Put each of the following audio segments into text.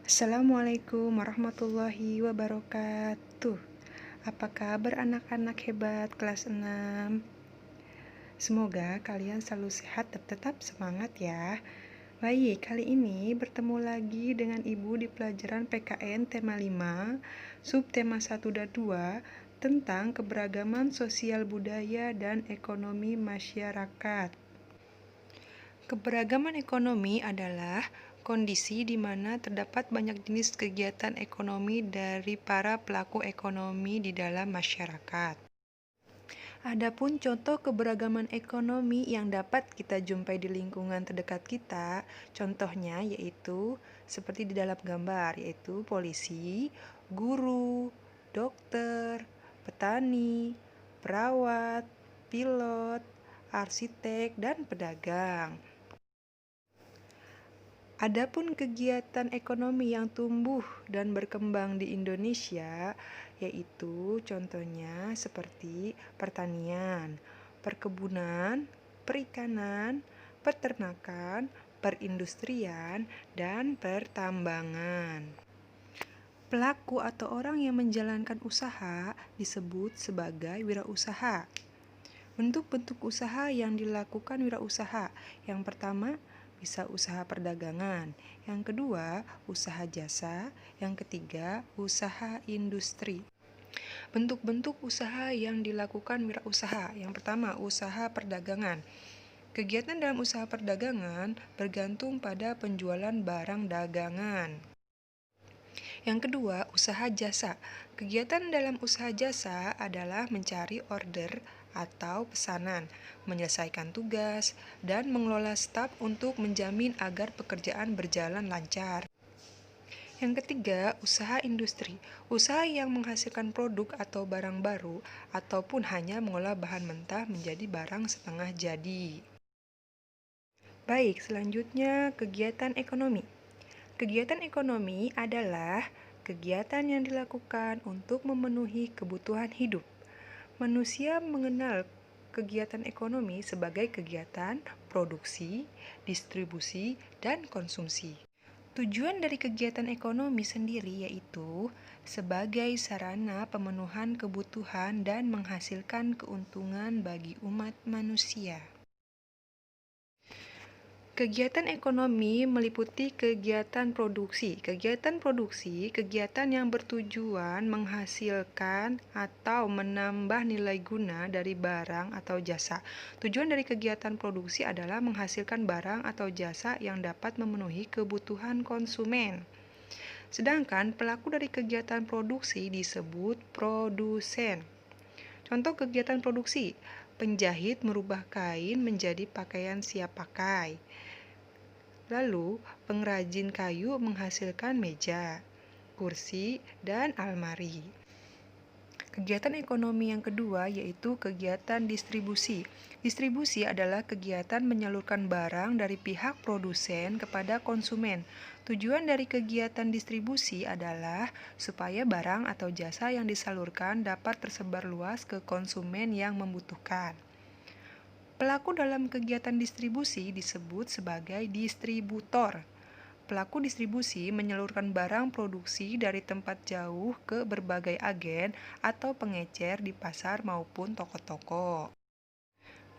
Assalamualaikum warahmatullahi wabarakatuh. Apa kabar anak-anak hebat kelas 6? Semoga kalian selalu sehat dan tetap semangat ya. Baik, kali ini bertemu lagi dengan Ibu di pelajaran PKN tema 5, subtema 1 dan 2 tentang keberagaman sosial budaya dan ekonomi masyarakat. Keberagaman ekonomi adalah kondisi di mana terdapat banyak jenis kegiatan ekonomi dari para pelaku ekonomi di dalam masyarakat. Adapun contoh keberagaman ekonomi yang dapat kita jumpai di lingkungan terdekat kita, contohnya yaitu seperti di dalam gambar, yaitu polisi, guru, dokter, petani, perawat, pilot, arsitek, dan pedagang. Adapun kegiatan ekonomi yang tumbuh dan berkembang di Indonesia, yaitu contohnya seperti pertanian, perkebunan, perikanan, peternakan, perindustrian, dan pertambangan. Pelaku atau orang yang menjalankan usaha disebut sebagai wirausaha. Bentuk-bentuk usaha yang dilakukan wirausaha. Yang pertama, bisa usaha perdagangan. Yang kedua, usaha jasa. Yang ketiga, usaha industri. Bentuk-bentuk usaha yang dilakukan wirausaha. Yang pertama, usaha perdagangan. Kegiatan dalam usaha perdagangan bergantung pada penjualan barang dagangan. Yang kedua, usaha jasa. Kegiatan dalam usaha jasa adalah mencari order atau pesanan, menyelesaikan tugas, dan mengelola staf untuk menjamin agar pekerjaan berjalan lancar. Yang ketiga, usaha industri. Usaha yang menghasilkan produk atau barang baru, ataupun hanya mengolah bahan mentah menjadi barang setengah jadi. Baik, selanjutnya kegiatan ekonomi. Kegiatan ekonomi adalah kegiatan yang dilakukan untuk memenuhi kebutuhan hidup. Manusia mengenal kegiatan ekonomi sebagai kegiatan produksi, distribusi, dan konsumsi. Tujuan dari kegiatan ekonomi sendiri yaitu sebagai sarana pemenuhan kebutuhan dan menghasilkan keuntungan bagi umat manusia. Kegiatan ekonomi meliputi kegiatan produksi. Kegiatan produksi, kegiatan yang bertujuan menghasilkan atau menambah nilai guna dari barang atau jasa. Tujuan dari kegiatan produksi adalah menghasilkan barang atau jasa yang dapat memenuhi kebutuhan konsumen. Sedangkan pelaku dari kegiatan produksi disebut produsen. Contoh kegiatan produksi, penjahit merubah kain menjadi pakaian siap pakai. Lalu, pengrajin kayu menghasilkan meja, kursi, dan almari. Kegiatan ekonomi yang kedua yaitu kegiatan distribusi. Distribusi adalah kegiatan menyalurkan barang dari pihak produsen kepada konsumen. Tujuan dari kegiatan distribusi adalah supaya barang atau jasa yang disalurkan dapat tersebar luas ke konsumen yang membutuhkan. Pelaku dalam kegiatan distribusi disebut sebagai distributor. Pelaku distribusi menyalurkan barang produksi dari tempat jauh ke berbagai agen atau pengecer di pasar maupun toko-toko.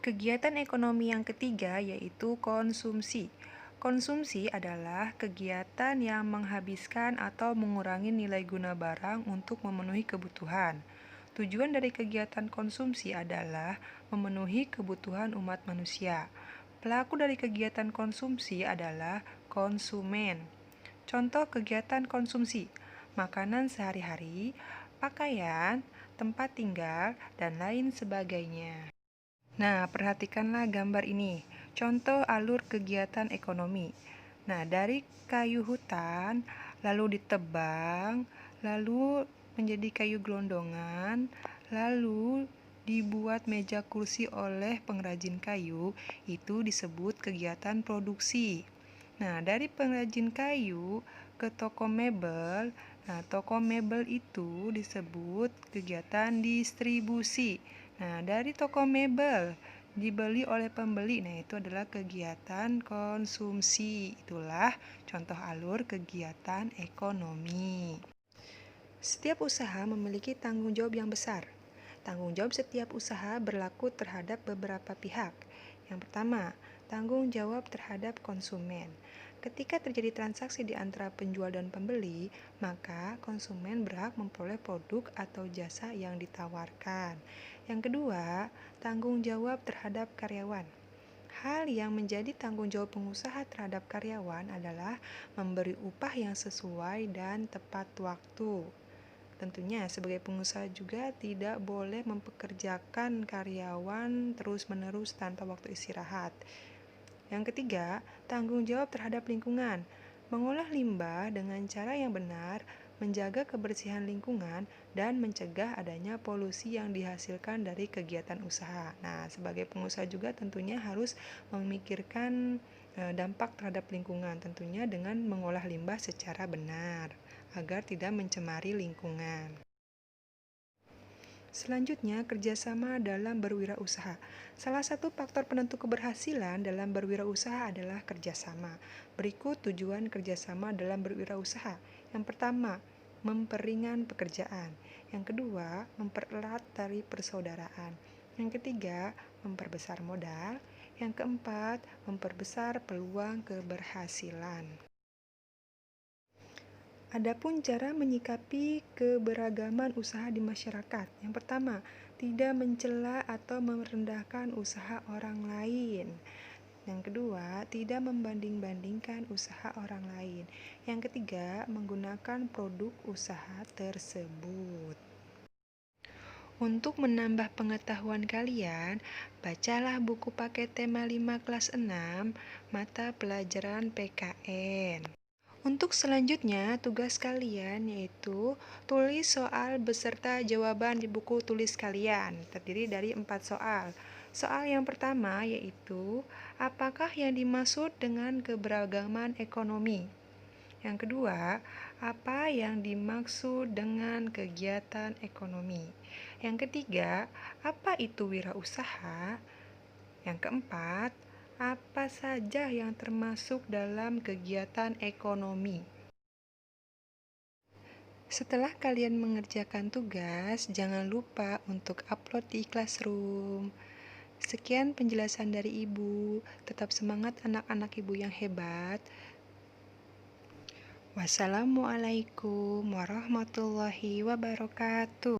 Kegiatan ekonomi yang ketiga yaitu konsumsi. Konsumsi adalah kegiatan yang menghabiskan atau mengurangi nilai guna barang untuk memenuhi kebutuhan. Tujuan dari kegiatan konsumsi adalah memenuhi kebutuhan umat manusia. Pelaku dari kegiatan konsumsi adalah konsumen. Contoh kegiatan konsumsi: makanan sehari-hari, pakaian, tempat tinggal, dan lain sebagainya. Nah, perhatikanlah gambar ini. Contoh alur kegiatan ekonomi. Nah, dari kayu hutan, lalu ditebang, lalu menjadi kayu gelondongan, lalu dibuat meja kursi oleh pengrajin kayu, itu disebut kegiatan produksi. Nah, dari pengrajin kayu ke toko mebel, nah toko mebel itu disebut kegiatan distribusi. Nah, dari toko mebel dibeli oleh pembeli. Nah, itu adalah kegiatan konsumsi. Itulah contoh alur kegiatan ekonomi. Setiap usaha memiliki tanggung jawab yang besar. Tanggung jawab setiap usaha berlaku terhadap beberapa pihak. Yang pertama, tanggung jawab terhadap konsumen. Ketika terjadi transaksi di antara penjual dan pembeli, maka konsumen berhak memperoleh produk atau jasa yang ditawarkan. Yang kedua, tanggung jawab terhadap karyawan. Hal yang menjadi tanggung jawab pengusaha terhadap karyawan adalah memberi upah yang sesuai dan tepat waktu. Tentunya sebagai pengusaha juga tidak boleh mempekerjakan karyawan terus-menerus tanpa waktu istirahat. Yang ketiga, tanggung jawab terhadap lingkungan. Mengolah limbah dengan cara yang benar, menjaga kebersihan lingkungan, dan mencegah adanya polusi yang dihasilkan dari kegiatan usaha. Nah, sebagai pengusaha juga tentunya harus memikirkan dampak terhadap lingkungan, tentunya dengan mengolah limbah secara benar agar tidak mencemari lingkungan. Selanjutnya, kerjasama dalam berwirausaha. Salah satu faktor penentu keberhasilan dalam berwirausaha adalah kerjasama. Berikut tujuan kerjasama dalam berwirausaha. Yang pertama, memperingan pekerjaan. Yang kedua, mempererat tali persaudaraan. Yang ketiga, memperbesar modal. Yang keempat, memperbesar peluang keberhasilan. Adapun cara menyikapi keberagaman usaha di masyarakat. Yang pertama, tidak mencela atau merendahkan usaha orang lain. Yang kedua, tidak membanding-bandingkan usaha orang lain. Yang ketiga, menggunakan produk usaha tersebut. Untuk menambah pengetahuan kalian, bacalah buku paket tema 5 kelas 6, mata pelajaran PKN. Untuk selanjutnya, tugas kalian yaitu tulis soal beserta jawaban di buku tulis kalian, terdiri dari 4 soal. Soal yang pertama yaitu, apakah yang dimaksud dengan keberagaman ekonomi? Yang kedua, apa yang dimaksud dengan kegiatan ekonomi? Yang ketiga, apa itu wirausaha? Yang keempat, apa saja yang termasuk dalam kegiatan ekonomi? Setelah kalian mengerjakan tugas, jangan lupa untuk upload di Classroom. Sekian penjelasan dari Ibu. Tetap semangat anak-anak Ibu yang hebat. Wassalamualaikum warahmatullahi wabarakatuh.